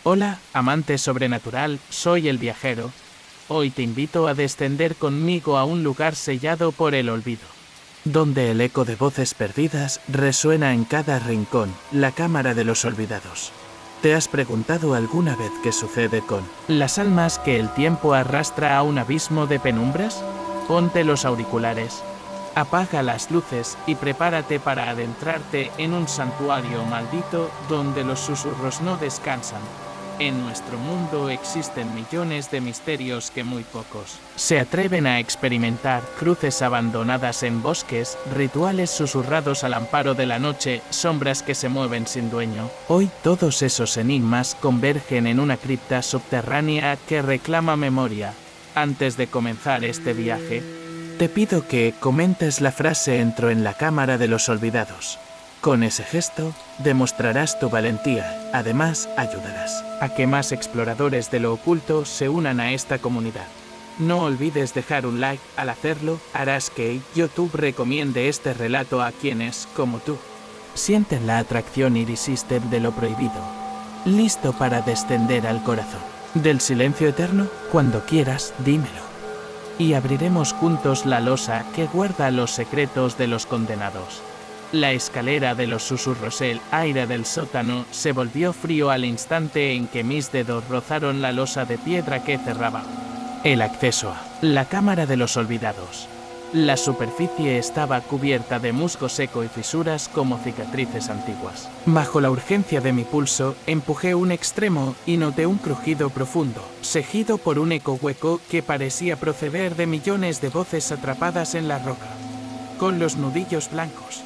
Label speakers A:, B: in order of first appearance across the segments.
A: Hola, amante sobrenatural, soy el viajero. Hoy te invito a descender conmigo a un lugar sellado por el olvido, donde el eco de voces perdidas resuena en cada rincón, la cámara de los olvidados. ¿Te has preguntado alguna vez qué sucede con las almas que el tiempo arrastra a un abismo de penumbras? Ponte los auriculares, apaga las luces y prepárate para adentrarte en un santuario maldito donde los susurros no descansan. En nuestro mundo existen millones de misterios que muy pocos se atreven a experimentar: cruces abandonadas en bosques, rituales susurrados al amparo de la noche, sombras que se mueven sin dueño. Hoy todos esos enigmas convergen en una cripta subterránea que reclama memoria. Antes de comenzar este viaje, te pido que comentes la frase "entro en la cámara de los olvidados". Con ese gesto, demostrarás tu valentía. Además, ayudarás a que más exploradores de lo oculto se unan a esta comunidad. No olvides dejar un like. Al hacerlo, harás que YouTube recomiende este relato a quienes, como tú, sienten la atracción irresistible de lo prohibido. ¿Listo para descender al corazón del silencio eterno? Cuando quieras, dímelo, y abriremos juntos la losa que guarda los secretos de los condenados. La escalera de los susurros, el aire del sótano, se volvió frío al instante en que mis dedos rozaron la losa de piedra que cerraba el acceso a la cámara de los olvidados. La superficie estaba cubierta de musgo seco y fisuras como cicatrices antiguas. Bajo la urgencia de mi pulso, empujé un extremo y noté un crujido profundo, seguido por un eco hueco que parecía proceder de millones de voces atrapadas en la roca, con los nudillos blancos.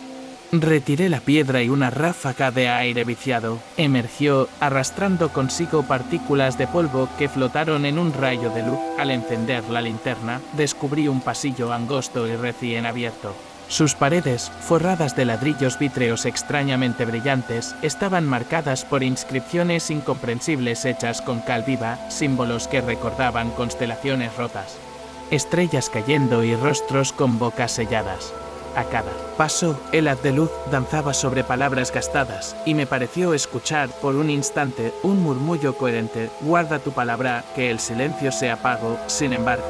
A: Retiré la piedra y una ráfaga de aire viciado emergió, arrastrando consigo partículas de polvo que flotaron en un rayo de luz. Al encender la linterna, descubrí un pasillo angosto y recién abierto. Sus paredes, forradas de ladrillos vítreos extrañamente brillantes, estaban marcadas por inscripciones incomprensibles hechas con cal viva, símbolos que recordaban constelaciones rotas, estrellas cayendo y rostros con bocas selladas. A cada paso, el haz de luz danzaba sobre palabras gastadas, y me pareció escuchar por un instante un murmullo coherente: guarda tu palabra, que el silencio se apagó. Sin embargo,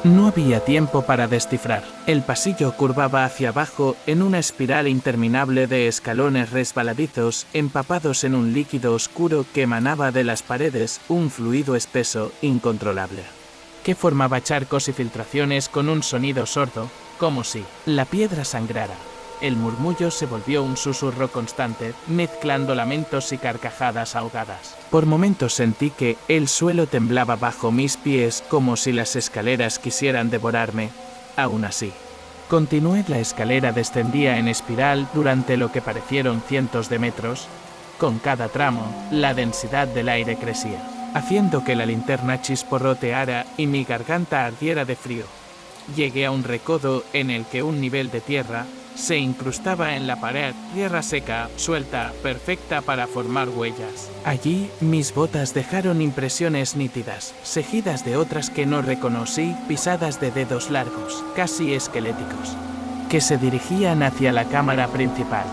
A: no había tiempo para descifrar. El pasillo curvaba hacia abajo en una espiral interminable de escalones resbaladizos, empapados en un líquido oscuro que emanaba de las paredes, un fluido espeso, incontrolable, que formaba charcos y filtraciones con un sonido sordo, como si la piedra sangrara. El murmullo se volvió un susurro constante, mezclando lamentos y carcajadas ahogadas. Por momentos sentí que el suelo temblaba bajo mis pies, como si las escaleras quisieran devorarme. Aún así, continué. La escalera descendía en espiral durante lo que parecieron cientos de metros. Con cada tramo, la densidad del aire crecía, haciendo que la linterna chisporroteara y mi garganta ardiera de frío. Llegué a un recodo en el que un nivel de tierra se incrustaba en la pared, tierra seca, suelta, perfecta para formar huellas. Allí, mis botas dejaron impresiones nítidas, seguidas de otras que no reconocí, pisadas de dedos largos, casi esqueléticos, que se dirigían hacia la cámara principal.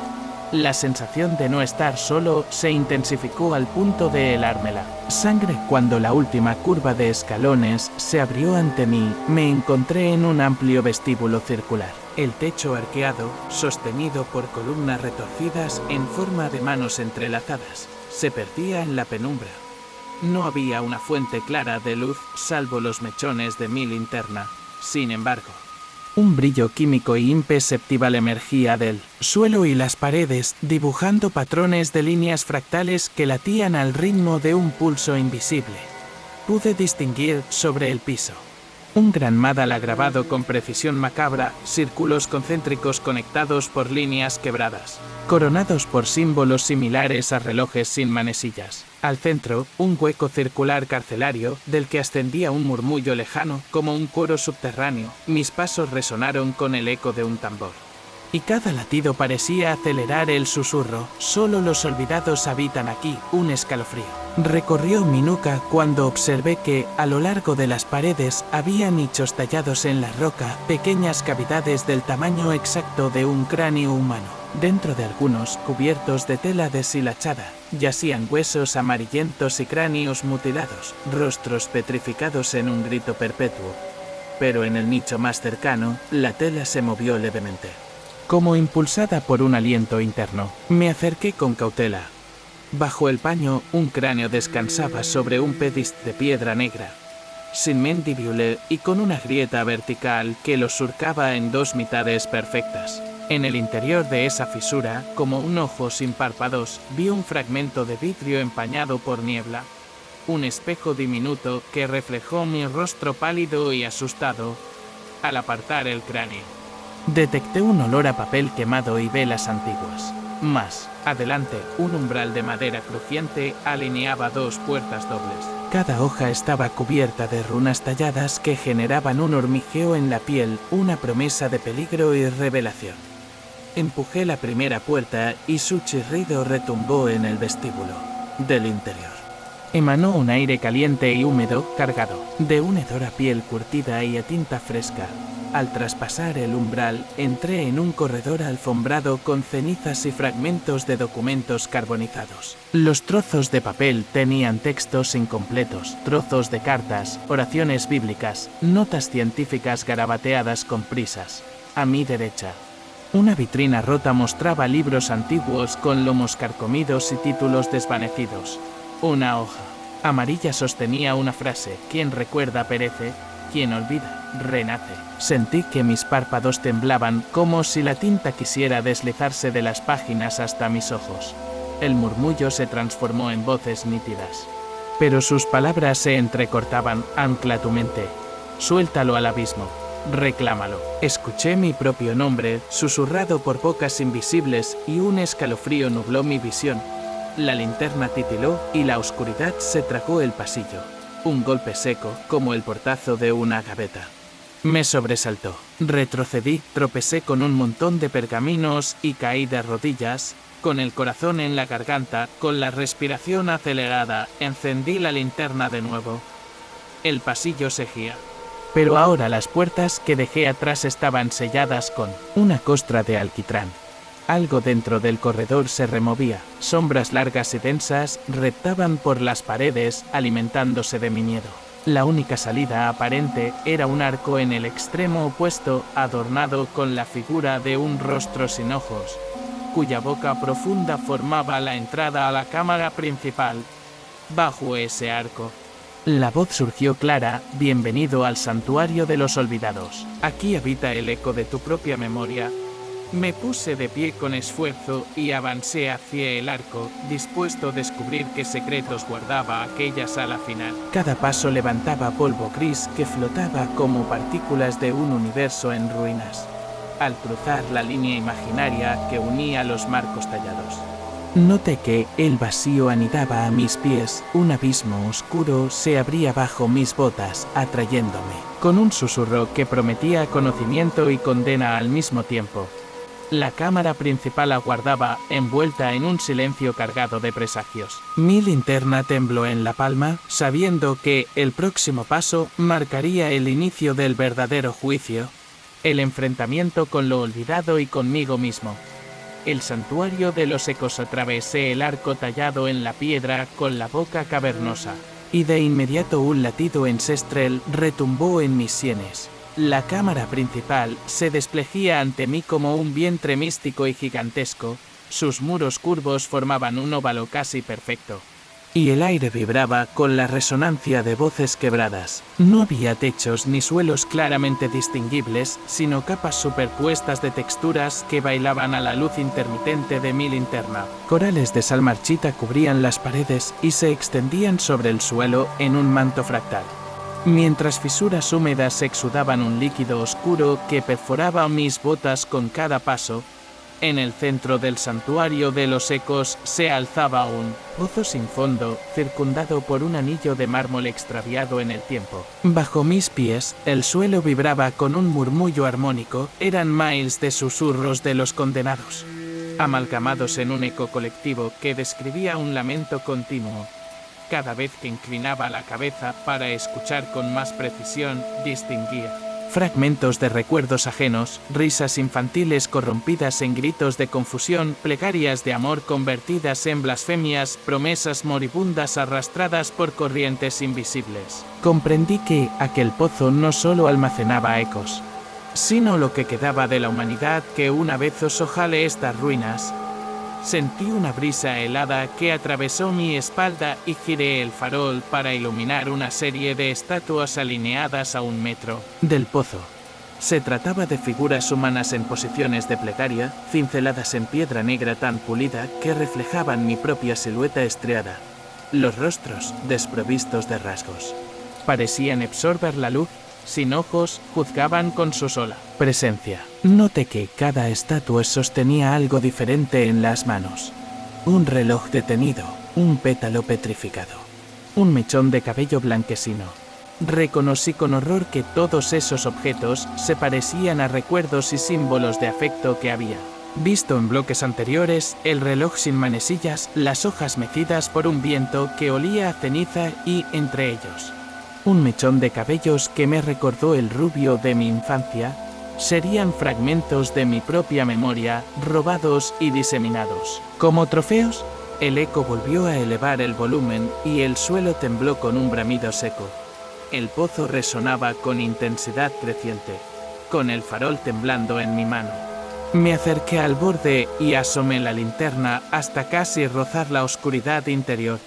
A: La sensación de no estar solo se intensificó al punto de helármela sangre. Cuando la última curva de escalones se abrió ante mí, me encontré en un amplio vestíbulo circular. El techo arqueado, sostenido por columnas retorcidas en forma de manos entrelazadas, se perdía en la penumbra. No había una fuente clara de luz, salvo los mechones de mi linterna. Sin embargo, un brillo químico e imperceptible emergía del suelo y las paredes, dibujando patrones de líneas fractales que latían al ritmo de un pulso invisible. Pude distinguir, sobre el piso, un gran mandala grabado con precisión macabra, círculos concéntricos conectados por líneas quebradas, coronados por símbolos similares a relojes sin manecillas. Al centro, un hueco circular carcelario, del que ascendía un murmullo lejano, como un coro subterráneo. Mis pasos resonaron con el eco de un tambor, y cada latido parecía acelerar el susurro: solo los olvidados habitan aquí. Un escalofrío recorrió mi nuca cuando observé que, a lo largo de las paredes, había nichos tallados en la roca, pequeñas cavidades del tamaño exacto de un cráneo humano. Dentro de algunos, cubiertos de tela deshilachada, yacían huesos amarillentos y cráneos mutilados, rostros petrificados en un grito perpetuo. Pero en el nicho más cercano, la tela se movió levemente. Como impulsada por un aliento interno, me acerqué con cautela. Bajo el paño, un cráneo descansaba sobre un pedist de piedra negra, sin mandíbula y con una grieta vertical que lo surcaba en dos mitades perfectas. En el interior de esa fisura, como un ojo sin párpados, vi un fragmento de vidrio empañado por niebla. Un espejo diminuto que reflejó mi rostro pálido y asustado al apartar el cráneo. Detecté un olor a papel quemado y velas antiguas. Más adelante, un umbral de madera crujiente alineaba dos puertas dobles. Cada hoja estaba cubierta de runas talladas que generaban un hormigueo en la piel, una promesa de peligro y revelación. Empujé la primera puerta y su chirrido retumbó en el vestíbulo del interior. Emanó un aire caliente y húmedo, cargado de una hedor a piel curtida y a tinta fresca. Al traspasar el umbral, entré en un corredor alfombrado con cenizas y fragmentos de documentos carbonizados. Los trozos de papel tenían textos incompletos, trozos de cartas, oraciones bíblicas, notas científicas garabateadas con prisas. A mi derecha, una vitrina rota mostraba libros antiguos con lomos carcomidos y títulos desvanecidos. Una hoja amarilla sostenía una frase: quien recuerda perece, quien olvida renace. Sentí que mis párpados temblaban, como si la tinta quisiera deslizarse de las páginas hasta mis ojos. El murmullo se transformó en voces nítidas, pero sus palabras se entrecortaban. Ancla tu mente, suéltalo al abismo, reclámalo. Escuché mi propio nombre, susurrado por bocas invisibles, y un escalofrío nubló mi visión. La linterna titiló y la oscuridad se tragó el pasillo. Un golpe seco, como el portazo de una gaveta, me sobresaltó. Retrocedí, tropecé con un montón de pergaminos y caí de rodillas, con el corazón en la garganta, con la respiración acelerada. Encendí la linterna de nuevo. El pasillo seguía, pero ahora las puertas que dejé atrás estaban selladas con una costra de alquitrán. Algo dentro del corredor se removía. Sombras largas y densas reptaban por las paredes, alimentándose de mi miedo. La única salida aparente era un arco en el extremo opuesto, adornado con la figura de un rostro sin ojos, cuya boca profunda formaba la entrada a la cámara principal. Bajo ese arco, la voz surgió clara: bienvenido al santuario de los olvidados. Aquí habita el eco de tu propia memoria. Me puse de pie con esfuerzo y avancé hacia el arco, dispuesto a descubrir qué secretos guardaba aquella sala final. Cada paso levantaba polvo gris que flotaba como partículas de un universo en ruinas. Al cruzar la línea imaginaria que unía los marcos tallados, noté que el vacío anidaba a mis pies. Un abismo oscuro se abría bajo mis botas, atrayéndome, con un susurro que prometía conocimiento y condena al mismo tiempo. La cámara principal aguardaba, envuelta en un silencio cargado de presagios. Mi linterna tembló en la palma, sabiendo que el próximo paso marcaría el inicio del verdadero juicio, el enfrentamiento con lo olvidado y conmigo mismo. El santuario de los ecos. Atravesé el arco tallado en la piedra con la boca cavernosa, y de inmediato un latido ancestral retumbó en mis sienes. La cámara principal se desplegía ante mí como un vientre místico y gigantesco. Sus muros curvos formaban un óvalo casi perfecto, y el aire vibraba con la resonancia de voces quebradas. No había techos ni suelos claramente distinguibles, sino capas superpuestas de texturas que bailaban a la luz intermitente de mi linterna. Corales de sal marchita cubrían las paredes y se extendían sobre el suelo en un manto fractal, mientras fisuras húmedas exudaban un líquido oscuro que perforaba mis botas con cada paso. En el centro del santuario de los ecos se alzaba un pozo sin fondo, circundado por un anillo de mármol extraviado en el tiempo. Bajo mis pies, el suelo vibraba con un murmullo armónico. Eran miles de susurros de los condenados, amalgamados en un eco colectivo que describía un lamento continuo. Cada vez que inclinaba la cabeza para escuchar con más precisión, distinguía Fragmentos de recuerdos ajenos, risas infantiles corrompidas en gritos de confusión, plegarias de amor convertidas en blasfemias, promesas moribundas arrastradas por corrientes invisibles. Comprendí que aquel pozo no solo almacenaba ecos, sino lo que quedaba de la humanidad que una vez osó jale estas ruinas. Sentí una brisa helada que atravesó mi espalda y giré el farol para iluminar una serie de estatuas alineadas a 1 metro del pozo. Se trataba de figuras humanas en posiciones de plegaria, cinceladas en piedra negra tan pulida que reflejaban mi propia silueta estriada. Los rostros, desprovistos de rasgos, parecían absorber la luz. Sin ojos, juzgaban con su sola presencia. Noté que cada estatua sostenía algo diferente en las manos. Un reloj detenido, un pétalo petrificado, un mechón de cabello blanquecino. Reconocí con horror que todos esos objetos se parecían a recuerdos y símbolos de afecto que había visto en bloques anteriores, el reloj sin manecillas, las hojas mecidas por un viento que olía a ceniza y, entre ellos, un mechón de cabellos que me recordó el rubio de mi infancia. Serían fragmentos de mi propia memoria, robados y diseminados. Como trofeos, el eco volvió a elevar el volumen y el suelo tembló con un bramido seco. El pozo resonaba con intensidad creciente, con el farol temblando en mi mano. Me acerqué al borde y asomé la linterna hasta casi rozar la oscuridad interior.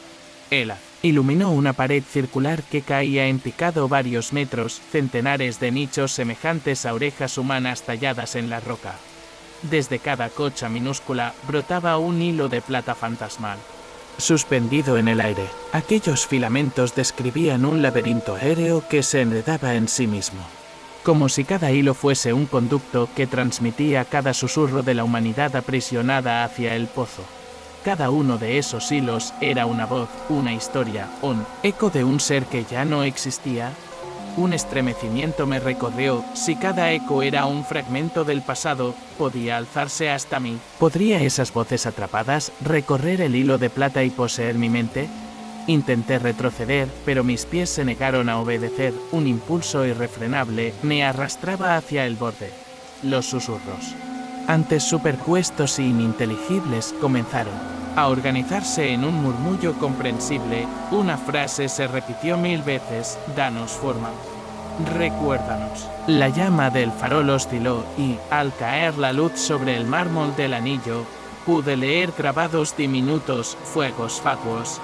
A: El haz iluminó una pared circular que caía en picado varios metros, centenares de nichos semejantes a orejas humanas talladas en la roca. Desde cada cocha minúscula brotaba un hilo de plata fantasmal, suspendido en el aire. Aquellos filamentos describían un laberinto aéreo que se enredaba en sí mismo, como si cada hilo fuese un conducto que transmitía cada susurro de la humanidad aprisionada hacia el pozo. Cada uno de esos hilos era una voz, una historia, un eco de un ser que ya no existía. Un estremecimiento me recorrió. Si cada eco era un fragmento del pasado, podía alzarse hasta mí. ¿Podría esas voces atrapadas recorrer el hilo de plata y poseer mi mente? Intenté retroceder, pero mis pies se negaron a obedecer. Un impulso irrefrenable me arrastraba hacia el borde. Los susurros, antes superpuestos e ininteligibles, comenzaron a organizarse en un murmullo comprensible. Una frase se repitió 1000 veces: danos forma, recuérdanos. La llama del farol osciló y, al caer la luz sobre el mármol del anillo, pude leer grabados diminutos: fuegos fatuos,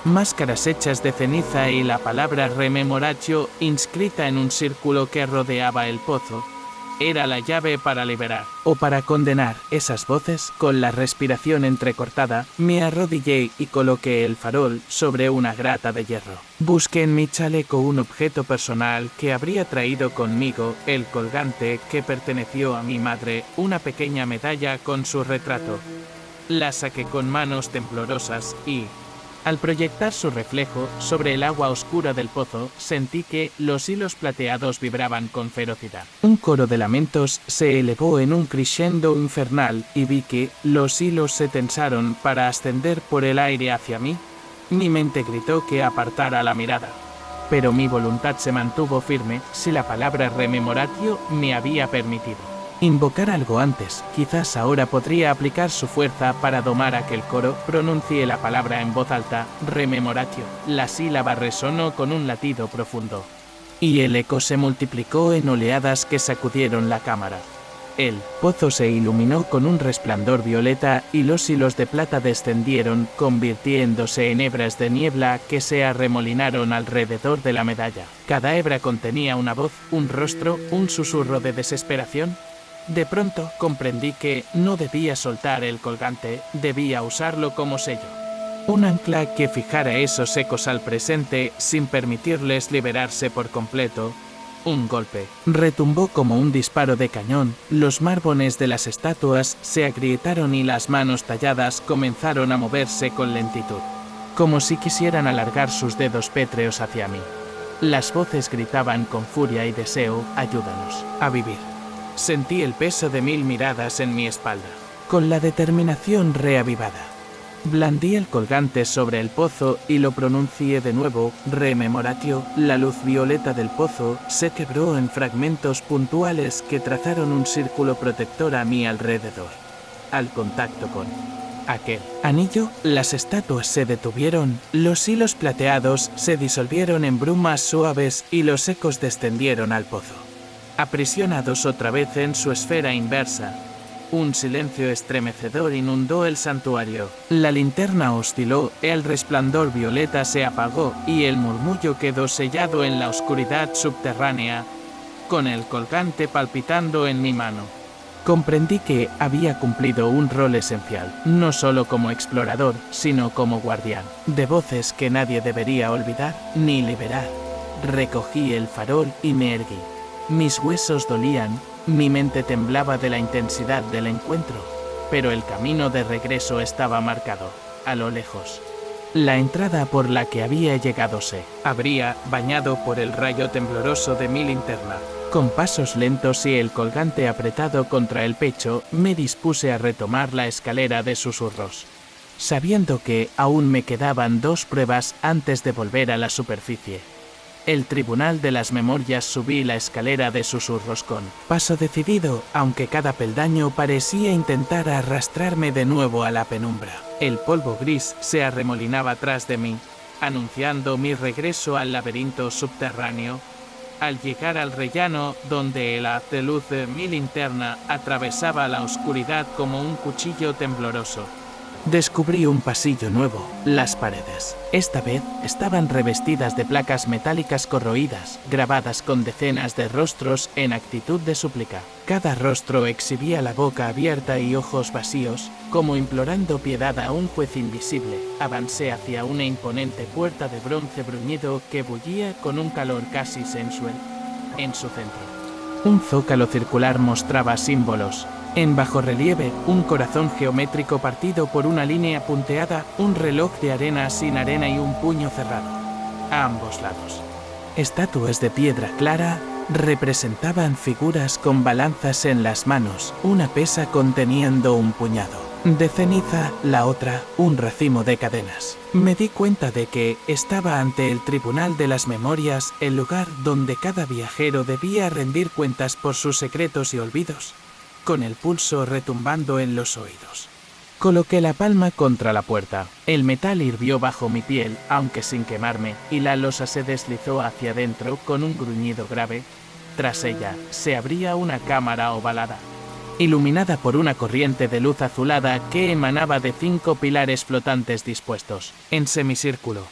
A: máscaras hechas de ceniza y la palabra rememoratio inscrita en un círculo que rodeaba el pozo. Era la llave para liberar o para condenar. Esas voces, con la respiración entrecortada, me arrodillé y coloqué el farol sobre una grata de hierro. Busqué en mi chaleco un objeto personal que habría traído conmigo, el colgante que perteneció a mi madre, una pequeña medalla con su retrato. La saqué con manos temblorosas y, al proyectar su reflejo sobre el agua oscura del pozo, sentí que los hilos plateados vibraban con ferocidad. Un coro de lamentos se elevó en un crescendo infernal y vi que los hilos se tensaron para ascender por el aire hacia mí. Mi mente gritó que apartara la mirada, pero mi voluntad se mantuvo firme. Si la palabra rememoratio me había permitido invocar algo antes, quizás ahora podría aplicar su fuerza para domar aquel coro. Pronuncié la palabra en voz alta: rememoratio. La sílaba resonó con un latido profundo, y el eco se multiplicó en oleadas que sacudieron la cámara. El pozo se iluminó con un resplandor violeta y los hilos de plata descendieron, convirtiéndose en hebras de niebla que se arremolinaron alrededor de la medalla. Cada hebra contenía una voz, un rostro, un susurro de desesperación. De pronto comprendí que no debía soltar el colgante, debía usarlo como sello. Un ancla que fijara esos ecos al presente sin permitirles liberarse por completo. Un golpe retumbó como un disparo de cañón, los mármoles de las estatuas se agrietaron y las manos talladas comenzaron a moverse con lentitud, como si quisieran alargar sus dedos pétreos hacia mí. Las voces gritaban con furia y deseo: ayúdanos a vivir. Sentí el peso de 1000 miradas en mi espalda. Con la determinación reavivada, Blandí el colgante sobre el pozo y lo pronuncié de nuevo, rememoratio. La luz violeta del pozo se quebró en fragmentos puntuales que trazaron un círculo protector a mi alrededor. Al contacto con aquel anillo, las estatuas se detuvieron, los hilos plateados se disolvieron en brumas suaves y los ecos descendieron al pozo. Aprisionados otra vez en su esfera inversa, un silencio estremecedor inundó el santuario. La linterna osciló, el resplandor violeta se apagó y el murmullo quedó sellado en la oscuridad subterránea, con el colgante palpitando en mi mano. Comprendí que había cumplido un rol esencial, no solo como explorador, sino como guardián, de voces que nadie debería olvidar ni liberar. Recogí el farol y me erguí. Mis huesos dolían, mi mente temblaba de la intensidad del encuentro, pero el camino de regreso estaba marcado, a lo lejos. La entrada por la que había llegado se abría, bañado por el rayo tembloroso de mi linterna. Con pasos lentos y el colgante apretado contra el pecho, me dispuse a retomar la escalera de susurros, sabiendo que aún me quedaban 2 pruebas antes de volver a la superficie. El Tribunal de las Memorias. Subí la escalera de susurros con paso decidido, aunque cada peldaño parecía intentar arrastrarme de nuevo a la penumbra. El polvo gris se arremolinaba tras de mí, anunciando mi regreso al laberinto subterráneo. Al llegar al rellano, donde el haz de luz de mi linterna atravesaba la oscuridad como un cuchillo tembloroso, descubrí un pasillo nuevo. Las paredes, esta vez, estaban revestidas de placas metálicas corroídas, grabadas con decenas de rostros en actitud de súplica. Cada rostro exhibía la boca abierta y ojos vacíos, como implorando piedad a un juez invisible. Avancé hacia una imponente puerta de bronce bruñido que bullía con un calor casi sensual. En su centro, un zócalo circular mostraba símbolos. En bajorrelieve, un corazón geométrico partido por una línea punteada, un reloj de arena sin arena y un puño cerrado. A ambos lados, estatuas de piedra clara representaban figuras con balanzas en las manos, una pesa conteniendo un puñado de ceniza, la otra, un racimo de cadenas. Me di cuenta de que estaba ante el Tribunal de las Memorias, el lugar donde cada viajero debía rendir cuentas por sus secretos y olvidos, con el pulso retumbando en los oídos. Coloqué la palma contra la puerta. El metal hirvió bajo mi piel, aunque sin quemarme, y la losa se deslizó hacia adentro con un gruñido grave. Tras ella, se abría una cámara ovalada, iluminada por una corriente de luz azulada que emanaba de 5 pilares flotantes dispuestos en semicírculo.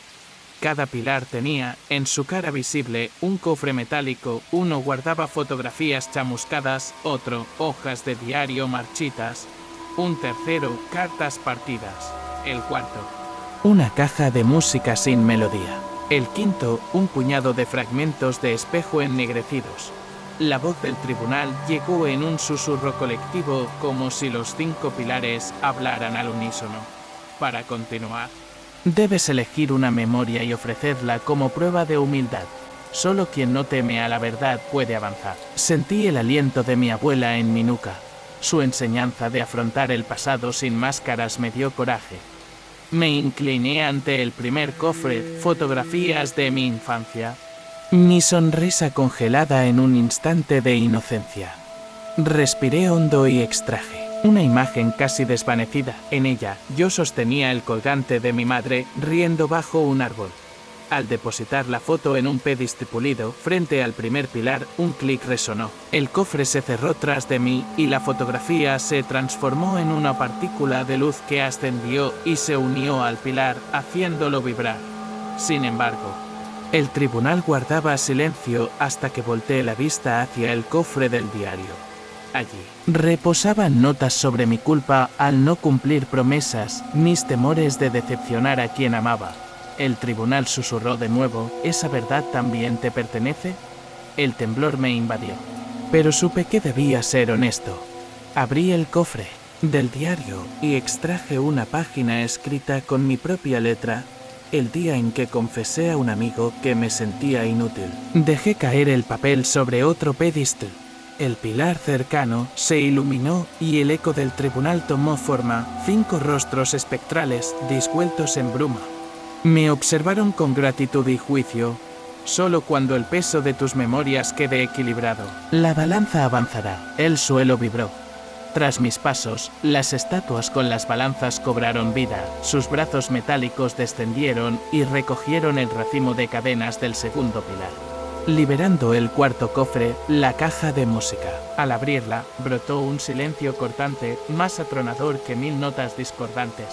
A: Cada pilar tenía, en su cara visible, un cofre metálico. Uno guardaba fotografías chamuscadas, otro, hojas de diario marchitas, un tercero, cartas partidas, el cuarto, una caja de música sin melodía, el quinto, un puñado de fragmentos de espejo ennegrecidos. La voz del tribunal llegó en un susurro colectivo, como si los 5 pilares hablaran al unísono. Para continuar, debes elegir una memoria y ofrecerla como prueba de humildad. Solo quien no teme a la verdad puede avanzar. Sentí el aliento de mi abuela en mi nuca. Su enseñanza de afrontar el pasado sin máscaras me dio coraje. Me incliné ante el primer cofre, fotografías de mi infancia. Mi sonrisa congelada en un instante de inocencia. Respiré hondo y extraje una imagen casi desvanecida. En ella, yo sostenía el colgante de mi madre, riendo bajo un árbol. Al depositar la foto en un pedestal pulido, frente al primer pilar, un clic resonó. El cofre se cerró tras de mí, y la fotografía se transformó en una partícula de luz que ascendió y se unió al pilar, haciéndolo vibrar. Sin embargo, el tribunal guardaba silencio hasta que volteé la vista hacia el cofre del diario. Allí reposaban notas sobre mi culpa al no cumplir promesas, mis temores de decepcionar a quien amaba. El tribunal susurró de nuevo: ¿esa verdad también te pertenece? El temblor me invadió, pero supe que debía ser honesto. Abrí el cofre del diario y extraje una página escrita con mi propia letra. El día en que confesé a un amigo que me sentía inútil. Dejé caer el papel sobre otro pedestal. El pilar cercano se iluminó y el eco del tribunal tomó forma, 5 rostros espectrales disueltos en bruma. Me observaron con gratitud y juicio. Solo cuando el peso de tus memorias quede equilibrado, la balanza avanzará. El suelo vibró. Tras mis pasos, las estatuas con las balanzas cobraron vida, sus brazos metálicos descendieron y recogieron el racimo de cadenas del segundo pilar, liberando el cuarto cofre, la caja de música. Al abrirla, brotó un silencio cortante, más atronador que 1000 notas discordantes.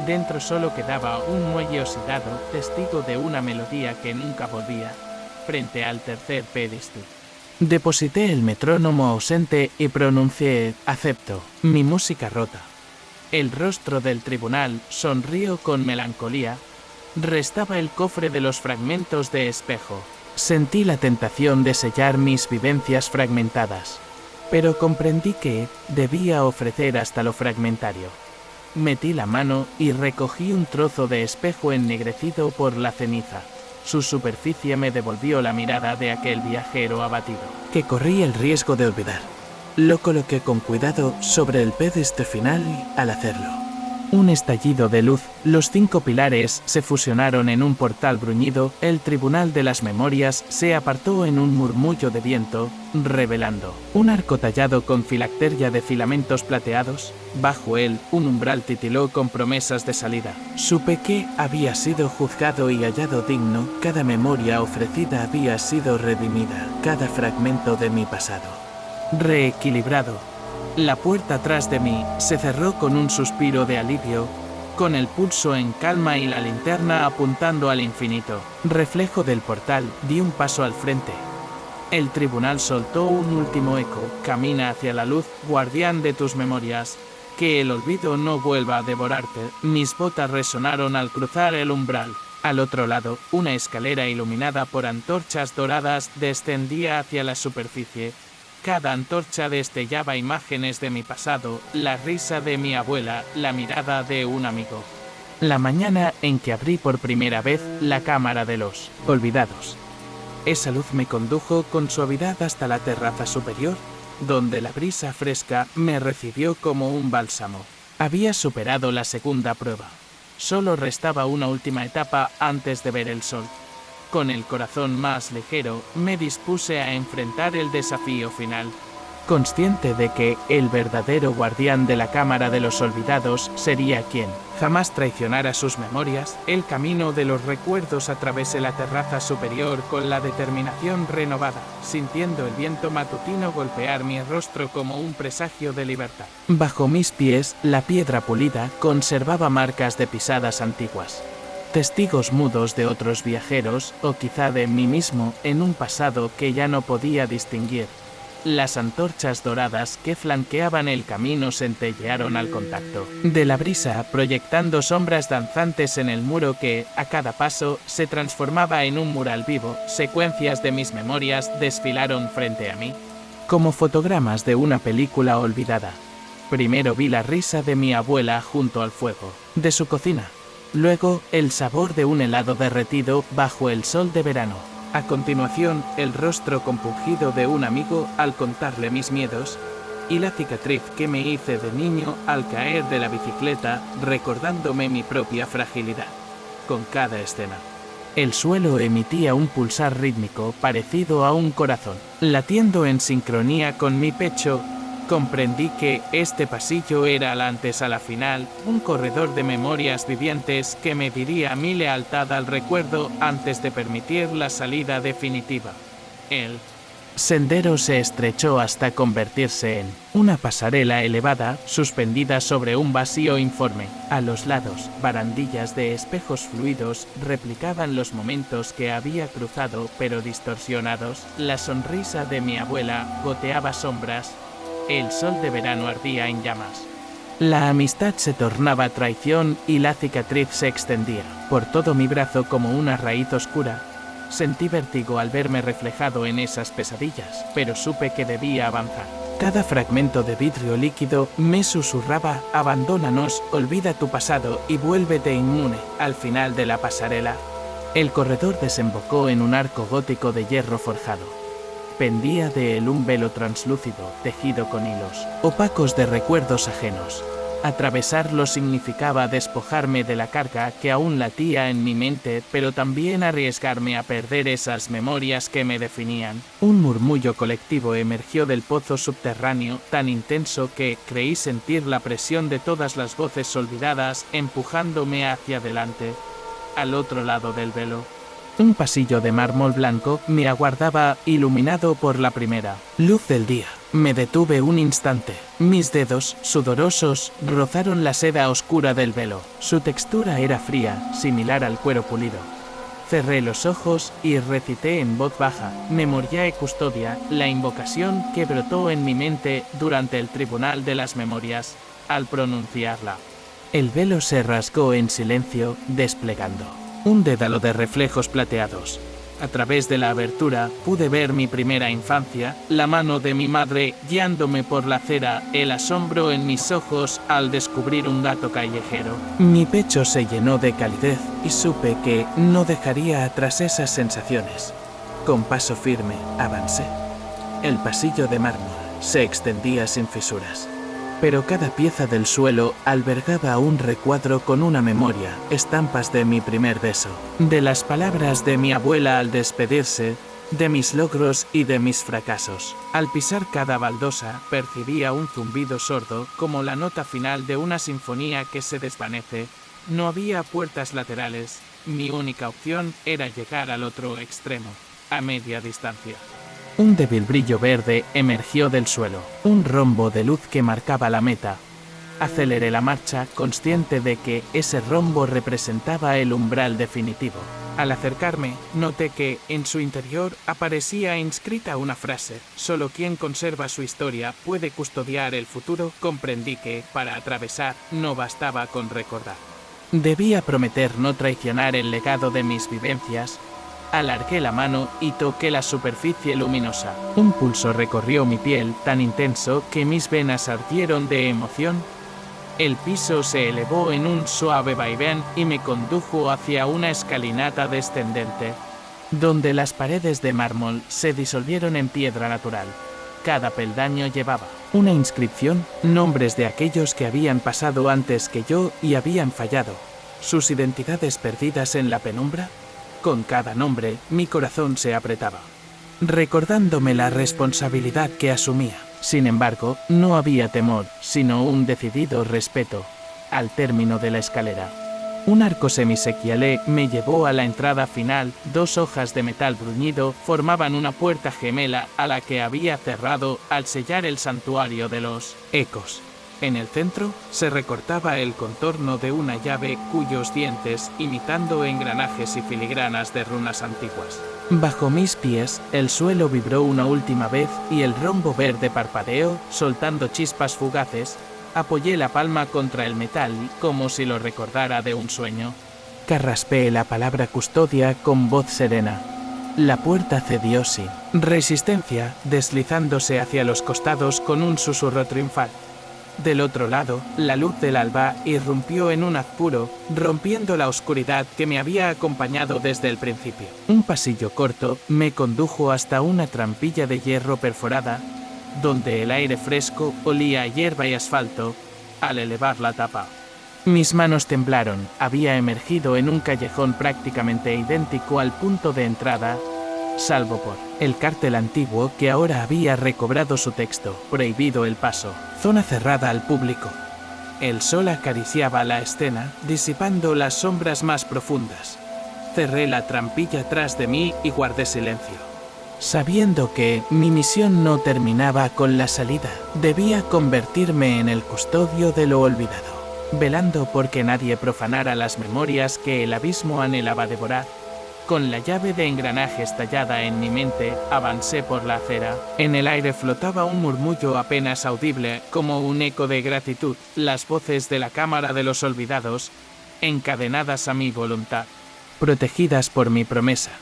A: Dentro solo quedaba un muelle oxidado, testigo de una melodía que nunca volvía, frente al tercer pedestal. Deposité el metrónomo ausente y pronuncié, acepto, mi música rota. El rostro del tribunal sonrió con melancolía. Restaba el cofre de los fragmentos de espejo. Sentí la tentación de sellar mis vivencias fragmentadas, pero comprendí que debía ofrecer hasta lo fragmentario. Metí la mano y recogí un trozo de espejo ennegrecido por la ceniza. Su superficie me devolvió la mirada de aquel viajero abatido, que corrí el riesgo de olvidar. Lo coloqué con cuidado sobre el pedestal final y, al hacerlo, un estallido de luz, los 5 pilares se fusionaron en un portal bruñido, el tribunal de las memorias se apartó en un murmullo de viento, revelando un arco tallado con filacteria de filamentos plateados. Bajo él, un umbral titiló con promesas de salida. Supe que había sido juzgado y hallado digno, cada memoria ofrecida había sido redimida, cada fragmento de mi pasado reequilibrado. La puerta tras de mí se cerró con un suspiro de alivio, con el pulso en calma y la linterna apuntando al infinito. Reflejo del portal, di un paso al frente. El tribunal soltó un último eco. Camina hacia la luz, guardián de tus memorias. Que el olvido no vuelva a devorarte. Mis botas resonaron al cruzar el umbral. Al otro lado, una escalera iluminada por antorchas doradas descendía hacia la superficie. Cada antorcha destellaba imágenes de mi pasado, la risa de mi abuela, la mirada de un amigo. La mañana en que abrí por primera vez la cámara de los olvidados. Esa luz me condujo con suavidad hasta la terraza superior, donde la brisa fresca me recibió como un bálsamo. Había superado la segunda prueba. Solo restaba una última etapa antes de ver el sol. Con el corazón más ligero, me dispuse a enfrentar el desafío final. Consciente de que el verdadero guardián de la Cámara de los Olvidados sería quien jamás traicionara sus memorias, el camino de los recuerdos atravesé la terraza superior con la determinación renovada, sintiendo el viento matutino golpear mi rostro como un presagio de libertad. Bajo mis pies, la piedra pulida conservaba marcas de pisadas antiguas. Testigos mudos de otros viajeros, o quizá de mí mismo, en un pasado que ya no podía distinguir. Las antorchas doradas que flanqueaban el camino centellearon al contacto de la brisa, proyectando sombras danzantes en el muro que, a cada paso, se transformaba en un mural vivo. Secuencias de mis memorias desfilaron frente a mí, como fotogramas de una película olvidada. Primero vi la risa de mi abuela junto al fuego de su cocina. Luego, el sabor de un helado derretido bajo el sol de verano. A continuación, el rostro compungido de un amigo al contarle mis miedos, y la cicatriz que me hice de niño al caer de la bicicleta, recordándome mi propia fragilidad. Con cada escena, el suelo emitía un pulsar rítmico parecido a un corazón. Latiendo en sincronía con mi pecho, comprendí que este pasillo era la antesala final, un corredor de memorias vivientes que me diría mi lealtad al recuerdo antes de permitir la salida definitiva. El sendero se estrechó hasta convertirse en una pasarela elevada, suspendida sobre un vacío informe. A los lados, barandillas de espejos fluidos replicaban los momentos que había cruzado, pero distorsionados. La sonrisa de mi abuela goteaba sombras. El sol de verano ardía en llamas. La amistad se tornaba traición y la cicatriz se extendía por todo mi brazo como una raíz oscura. Sentí vértigo al verme reflejado en esas pesadillas, pero supe que debía avanzar. Cada fragmento de vidrio líquido me susurraba: abandónanos, olvida tu pasado y vuélvete inmune. Al final de la pasarela, el corredor desembocó en un arco gótico de hierro forjado. Pendía de él un velo translúcido, tejido con hilos opacos de recuerdos ajenos. Atravesarlo significaba despojarme de la carga que aún latía en mi mente, pero también arriesgarme a perder esas memorias que me definían. Un murmullo colectivo emergió del pozo subterráneo, tan intenso que creí sentir la presión de todas las voces olvidadas empujándome hacia adelante. Al otro lado del velo, un pasillo de mármol blanco me aguardaba, iluminado por la primera luz del día. Me detuve un instante. Mis dedos, sudorosos, rozaron la seda oscura del velo. Su textura era fría, similar al cuero pulido. Cerré los ojos y recité en voz baja, Memoriae Custodia, la invocación que brotó en mi mente durante el Tribunal de las Memorias. Al pronunciarla, el velo se rasgó en silencio, desplegando un dédalo de reflejos plateados. A través de la abertura pude ver mi primera infancia, la mano de mi madre guiándome por la acera, el asombro en mis ojos al descubrir un gato callejero. Mi pecho se llenó de calidez y supe que no dejaría atrás esas sensaciones. Con paso firme avancé. El pasillo de mármol se extendía sin fisuras, pero cada pieza del suelo albergaba un recuadro con una memoria, estampas de mi primer beso, de las palabras de mi abuela al despedirse, de mis logros y de mis fracasos. Al pisar cada baldosa, percibía un zumbido sordo, como la nota final de una sinfonía que se desvanece. No había puertas laterales, mi única opción era llegar al otro extremo, a media distancia. Un débil brillo verde emergió del suelo, un rombo de luz que marcaba la meta. Aceleré la marcha, consciente de que ese rombo representaba el umbral definitivo. Al acercarme, noté que, en su interior, aparecía inscrita una frase: «Solo quien conserva su historia puede custodiar el futuro». Comprendí que, para atravesar, no bastaba con recordar. Debía prometer no traicionar el legado de mis vivencias. Alargué la mano y toqué la superficie luminosa. Un pulso recorrió mi piel tan intenso que mis venas ardieron de emoción. El piso se elevó en un suave vaivén y me condujo hacia una escalinata descendente, donde las paredes de mármol se disolvieron en piedra natural. Cada peldaño llevaba una inscripción, nombres de aquellos que habían pasado antes que yo y habían fallado, sus identidades perdidas en la penumbra. Con cada nombre, mi corazón se apretaba, recordándome la responsabilidad que asumía. Sin embargo, no había temor, sino un decidido respeto. Al término de la escalera, un arco semisequialé me llevó a la entrada final. 2 hojas de metal bruñido formaban una puerta gemela a la que había cerrado al sellar el santuario de los ecos. En el centro, se recortaba el contorno de una llave cuyos dientes, imitando engranajes y filigranas de runas antiguas. Bajo mis pies, el suelo vibró una última vez y el rombo verde parpadeó, soltando chispas fugaces. Apoyé la palma contra el metal, como si lo recordara de un sueño. Carraspeé la palabra custodia con voz serena. La puerta cedió sin resistencia, deslizándose hacia los costados con un susurro triunfal. Del otro lado, la luz del alba irrumpió en un haz puro, rompiendo la oscuridad que me había acompañado desde el principio. Un pasillo corto me condujo hasta una trampilla de hierro perforada, donde el aire fresco olía a hierba y asfalto. Al elevar la tapa, mis manos temblaron. Había emergido en un callejón prácticamente idéntico al punto de entrada, salvo por el cartel antiguo que ahora había recobrado su texto: prohibido el paso, zona cerrada al público. El sol acariciaba la escena, disipando las sombras más profundas. Cerré la trampilla tras de mí y guardé silencio, sabiendo que mi misión no terminaba con la salida. Debía convertirme en el custodio de lo olvidado, velando porque nadie profanara las memorias que el abismo anhelaba devorar. Con la llave de engranajes tallada en mi mente, avancé por la acera. En el aire flotaba un murmullo apenas audible, como un eco de gratitud, las voces de la Cámara de los Olvidados, encadenadas a mi voluntad, protegidas por mi promesa.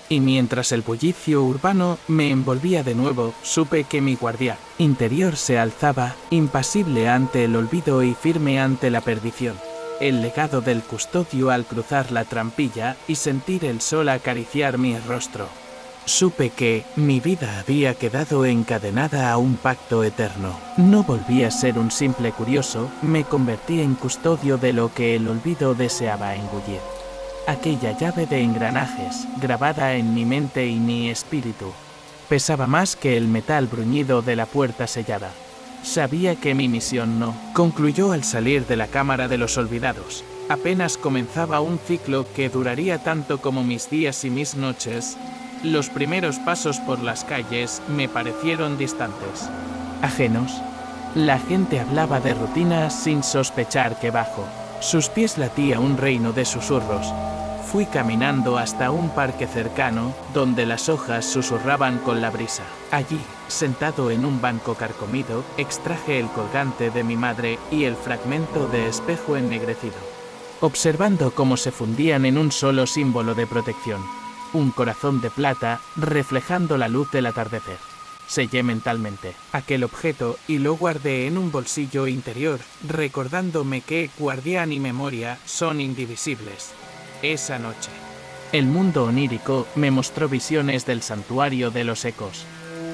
A: Y mientras el bullicio urbano me envolvía de nuevo, supe que mi guardián interior se alzaba, impasible ante el olvido y firme ante la perdición. El legado del custodio al cruzar la trampilla y sentir el sol acariciar mi rostro. Supe que mi vida había quedado encadenada a un pacto eterno. No volví a ser un simple curioso, me convertí en custodio de lo que el olvido deseaba engullir. Aquella llave de engranajes, grabada en mi mente y mi espíritu, pesaba más que el metal bruñido de la puerta sellada. Sabía que mi misión no concluyó al salir de la Cámara de los Olvidados. Apenas comenzaba un ciclo que duraría tanto como mis días y mis noches. Los primeros pasos por las calles me parecieron distantes, ajenos. La gente hablaba de rutinas sin sospechar que bajo sus pies latía un reino de susurros. Fui caminando hasta un parque cercano, donde las hojas susurraban con la brisa. Allí, sentado en un banco carcomido, extraje el colgante de mi madre y el fragmento de espejo ennegrecido, observando cómo se fundían en un solo símbolo de protección. Un corazón de plata, reflejando la luz del atardecer. Sellé mentalmente aquel objeto y lo guardé en un bolsillo interior, recordándome que guardián y memoria son indivisibles. Esa noche, el mundo onírico me mostró visiones del santuario de los ecos.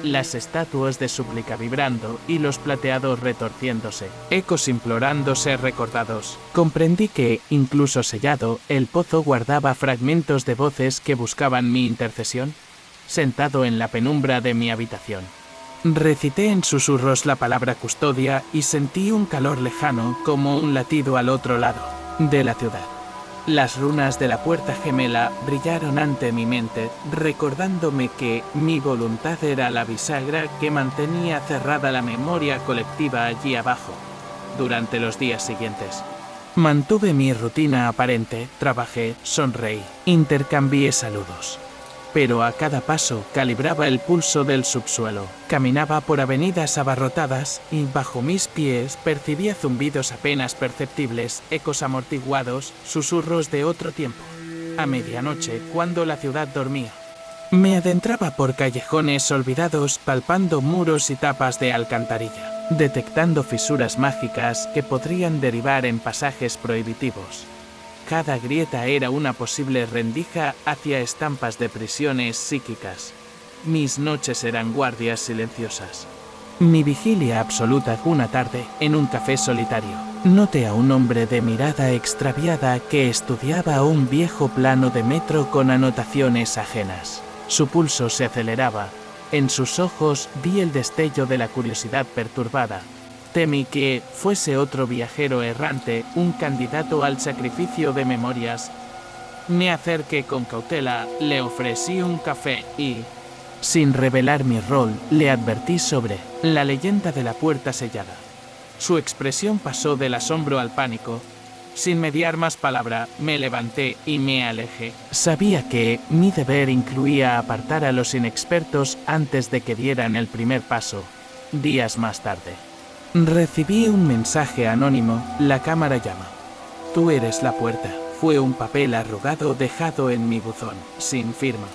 A: Las estatuas de súplica vibrando y los plateados retorciéndose, ecos implorando ser recordados. Comprendí que, incluso sellado, el pozo guardaba fragmentos de voces que buscaban mi intercesión. Sentado en la penumbra de mi habitación, recité en susurros la palabra custodia y sentí un calor lejano como un latido al otro lado de la ciudad. Las runas de la puerta gemela brillaron ante mi mente, recordándome que mi voluntad era la bisagra que mantenía cerrada la memoria colectiva allí abajo. Durante los días siguientes, mantuve mi rutina aparente, trabajé, sonreí, intercambié saludos. Pero a cada paso calibraba el pulso del subsuelo. Caminaba por avenidas abarrotadas y bajo mis pies percibía zumbidos apenas perceptibles, ecos amortiguados, susurros de otro tiempo. A medianoche, cuando la ciudad dormía, me adentraba por callejones olvidados, palpando muros y tapas de alcantarilla, detectando fisuras mágicas que podrían derivar en pasajes prohibitivos. Cada grieta era una posible rendija hacia estampas de prisiones psíquicas. Mis noches eran guardias silenciosas. Mi vigilia absoluta una tarde, en un café solitario, noté a un hombre de mirada extraviada que estudiaba un viejo plano de metro con anotaciones ajenas. Su pulso se aceleraba. En sus ojos vi el destello de la curiosidad perturbada. Temí que fuese otro viajero errante, un candidato al sacrificio de memorias. Me acerqué con cautela, le ofrecí un café y, sin revelar mi rol, le advertí sobre la leyenda de la puerta sellada. Su expresión pasó del asombro al pánico. Sin mediar más palabra, me levanté y me alejé. Sabía que mi deber incluía apartar a los inexpertos antes de que dieran el primer paso. Días más tarde, recibí un mensaje anónimo, la cámara llama. Tú eres la puerta. Fue un papel arrugado dejado en mi buzón, sin firma.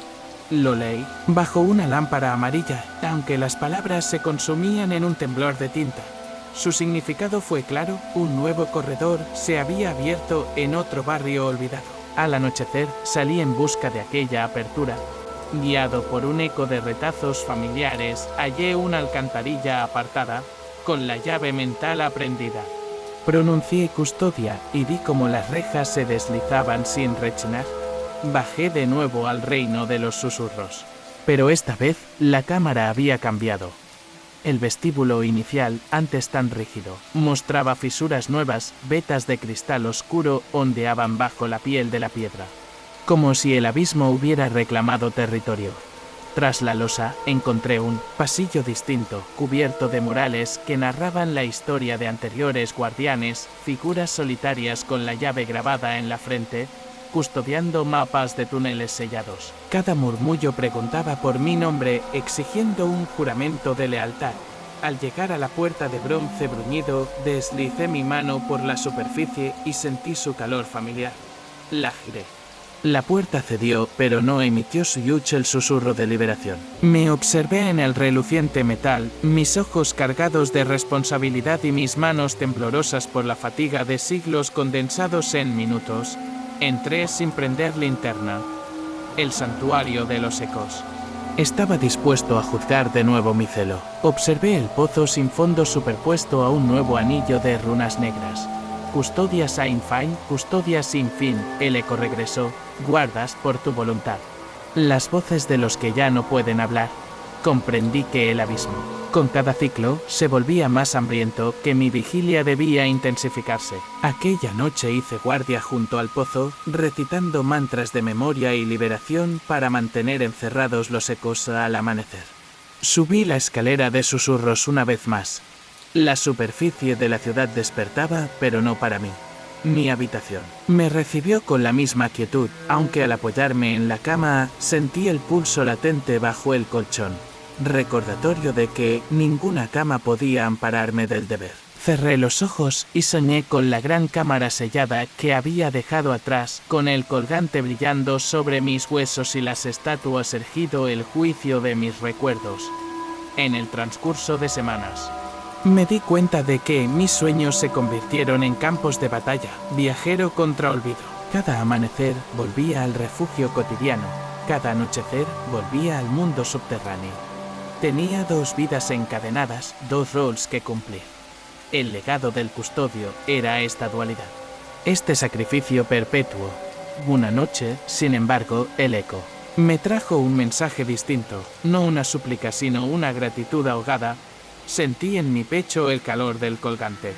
A: Lo leí, bajo una lámpara amarilla, aunque las palabras se consumían en un temblor de tinta. Su significado fue claro, un nuevo corredor se había abierto en otro barrio olvidado. Al anochecer, salí en busca de aquella apertura. Guiado por un eco de retazos familiares, hallé una alcantarilla apartada, con la llave mental aprendida. Pronuncié custodia y vi cómo las rejas se deslizaban sin rechinar. Bajé de nuevo al reino de los susurros. Pero esta vez, la cámara había cambiado. El vestíbulo inicial, antes tan rígido, mostraba fisuras nuevas, vetas de cristal oscuro ondeaban bajo la piel de la piedra, como si el abismo hubiera reclamado territorio. Tras la losa, encontré un pasillo distinto, cubierto de murales que narraban la historia de anteriores guardianes, figuras solitarias con la llave grabada en la frente, custodiando mapas de túneles sellados. Cada murmullo preguntaba por mi nombre, exigiendo un juramento de lealtad. Al llegar a la puerta de bronce bruñido, deslicé mi mano por la superficie y sentí su calor familiar. La giré. La puerta cedió, pero no emitió su el susurro de liberación. Me observé en el reluciente metal, mis ojos cargados de responsabilidad y mis manos temblorosas por la fatiga de siglos condensados en minutos. Entré sin prender linterna. El santuario de los ecos. Estaba dispuesto a juzgar de nuevo mi celo. Observé el pozo sin fondo superpuesto a un nuevo anillo de runas negras. Custodia sin fin, custodia sin fin, el eco regresó, guardas por tu voluntad. Las voces de los que ya no pueden hablar. Comprendí que el abismo, con cada ciclo, se volvía más hambriento, que mi vigilia debía intensificarse. Aquella noche hice guardia junto al pozo, recitando mantras de memoria y liberación para mantener encerrados los ecos al amanecer. Subí la escalera de susurros una vez más. La superficie de la ciudad despertaba, pero no para mí. Mi habitación me recibió con la misma quietud, aunque al apoyarme en la cama sentí el pulso latente bajo el colchón. Recordatorio de que ninguna cama podía ampararme del deber. Cerré los ojos y soñé con la gran cámara sellada que había dejado atrás, con el colgante brillando sobre mis huesos y las estatuas erguido el juicio de mis recuerdos. En el transcurso de semanas, me di cuenta de que mis sueños se convirtieron en campos de batalla, viajero contra olvido. Cada amanecer volvía al refugio cotidiano, cada anochecer volvía al mundo subterráneo. Tenía dos vidas encadenadas, dos roles que cumplir. El legado del custodio era esta dualidad. Este sacrificio perpetuo. Una noche, sin embargo, el eco me trajo un mensaje distinto, no una súplica sino una gratitud ahogada. Sentí en mi pecho el calor del colgante.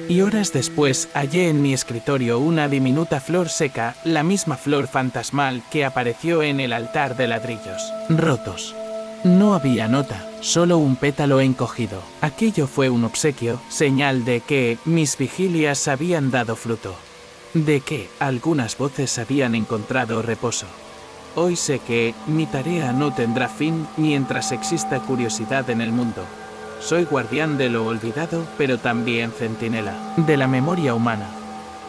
A: Y horas después hallé en mi escritorio una diminuta flor seca, la misma flor fantasmal que apareció en el altar de ladrillos rotos. No había nota, solo un pétalo encogido. Aquello fue un obsequio, señal de que mis vigilias habían dado fruto. De que algunas voces habían encontrado reposo. Hoy sé que mi tarea no tendrá fin mientras exista curiosidad en el mundo. Soy guardián de lo olvidado, pero también centinela de la memoria humana.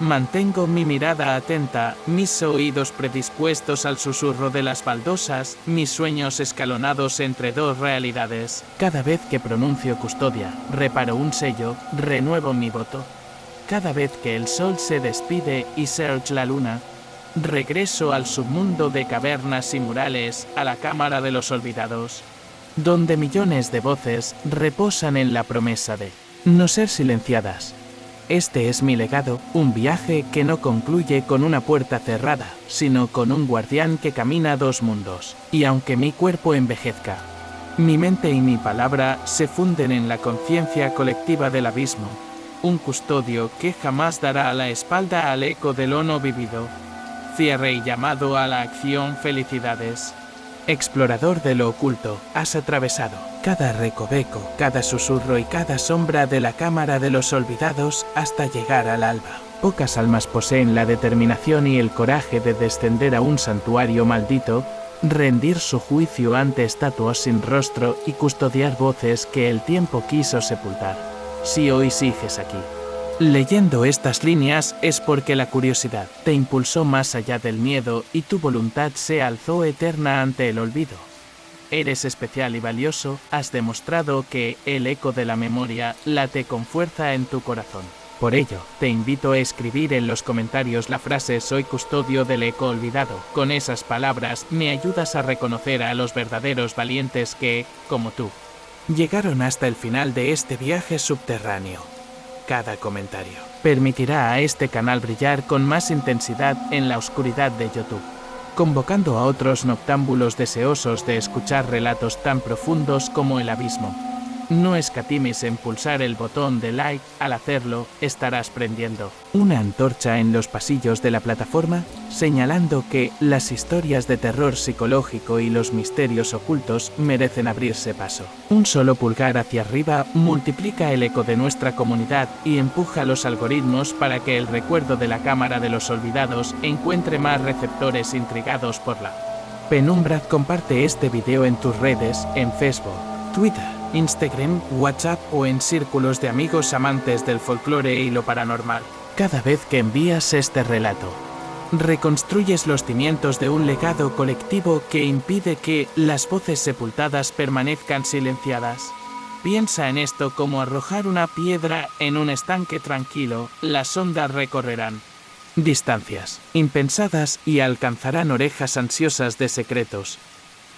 A: Mantengo mi mirada atenta, mis oídos predispuestos al susurro de las baldosas, mis sueños escalonados entre dos realidades. Cada vez que pronuncio custodia, reparo un sello, renuevo mi voto. Cada vez que el sol se despide y surge la luna, regreso al submundo de cavernas y murales, a la cámara de los olvidados, donde millones de voces reposan en la promesa de no ser silenciadas. Este es mi legado, un viaje que no concluye con una puerta cerrada, sino con un guardián que camina dos mundos. Y aunque mi cuerpo envejezca, mi mente y mi palabra se funden en la conciencia colectiva del abismo. Un custodio que jamás dará la espalda al eco de lo no vivido. Cierre y llamado a la acción, felicidades. Explorador de lo oculto, has atravesado cada recoveco, cada susurro y cada sombra de la cámara de los olvidados hasta llegar al alba. Pocas almas poseen la determinación y el coraje de descender a un santuario maldito, rendir su juicio ante estatuas sin rostro y custodiar voces que el tiempo quiso sepultar. Si hoy sigues aquí leyendo estas líneas es porque la curiosidad te impulsó más allá del miedo y tu voluntad se alzó eterna ante el olvido. Eres especial y valioso, has demostrado que el eco de la memoria late con fuerza en tu corazón. Por ello, te invito a escribir en los comentarios la frase "Soy custodio del eco olvidado". Con esas palabras me ayudas a reconocer a los verdaderos valientes que, como tú, llegaron hasta el final de este viaje subterráneo. Cada comentario permitirá a este canal brillar con más intensidad en la oscuridad de YouTube, convocando a otros noctámbulos deseosos de escuchar relatos tan profundos como el abismo. No escatimes en pulsar el botón de like, al hacerlo, estarás prendiendo una antorcha en los pasillos de la plataforma, señalando que las historias de terror psicológico y los misterios ocultos merecen abrirse paso. Un solo pulgar hacia arriba multiplica el eco de nuestra comunidad y empuja los algoritmos para que el recuerdo de la Cámara de los Olvidados encuentre más receptores intrigados por la penumbra. Comparte este video en tus redes, en Facebook, Twitter, Instagram, WhatsApp o en círculos de amigos amantes del folclore y lo paranormal. Cada vez que envías este relato, reconstruyes los cimientos de un legado colectivo que impide que las voces sepultadas permanezcan silenciadas. Piensa en esto como arrojar una piedra en un estanque tranquilo, las ondas recorrerán distancias impensadas y alcanzarán orejas ansiosas de secretos.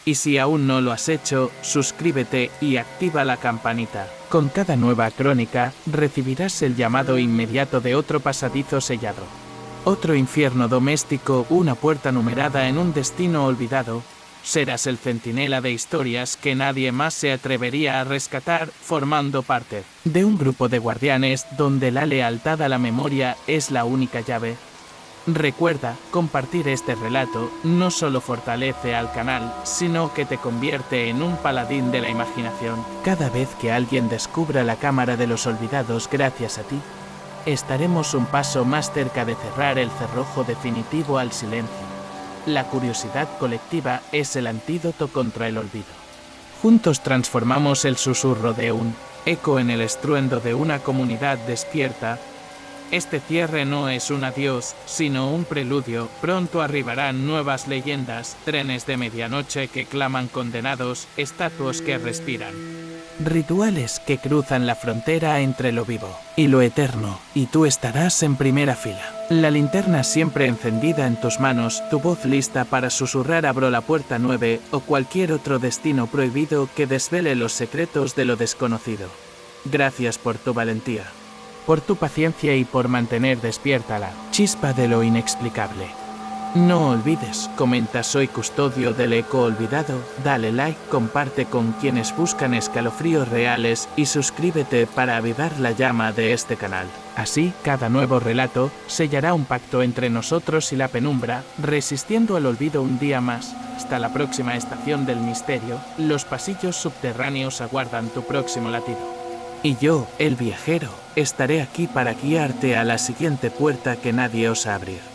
A: Y si aún no lo has hecho, suscríbete y activa la campanita. Con cada nueva crónica, recibirás el llamado inmediato de otro pasadizo sellado. Otro infierno doméstico, una puerta numerada en un destino olvidado. Serás el centinela de historias que nadie más se atrevería a rescatar, formando parte de un grupo de guardianes donde la lealtad a la memoria es la única llave. Recuerda, compartir este relato no solo fortalece al canal, sino que te convierte en un paladín de la imaginación. Cada vez que alguien descubra la Cámara de los Olvidados gracias a ti, estaremos un paso más cerca de cerrar el cerrojo definitivo al silencio. La curiosidad colectiva es el antídoto contra el olvido. Juntos transformamos el susurro de un eco en el estruendo de una comunidad despierta. Este cierre no es un adiós, sino un preludio. Pronto arribarán nuevas leyendas, trenes de medianoche que claman condenados, estatuas que respiran. Rituales que cruzan la frontera entre lo vivo y lo eterno, y tú estarás en primera fila. La linterna siempre encendida en tus manos, tu voz lista para susurrar abro la puerta 9 o cualquier otro destino prohibido que desvele los secretos de lo desconocido. Gracias por tu valentía, por tu paciencia y por mantener despierta la chispa de lo inexplicable. No olvides, comenta soy custodio del eco olvidado, dale like, comparte con quienes buscan escalofríos reales y suscríbete para avivar la llama de este canal. Así, cada nuevo relato sellará un pacto entre nosotros y la penumbra, resistiendo al olvido un día más. Hasta la próxima estación del misterio, los pasillos subterráneos aguardan tu próximo latido. Y yo, el viajero, estaré aquí para guiarte a la siguiente puerta que nadie osa abrir.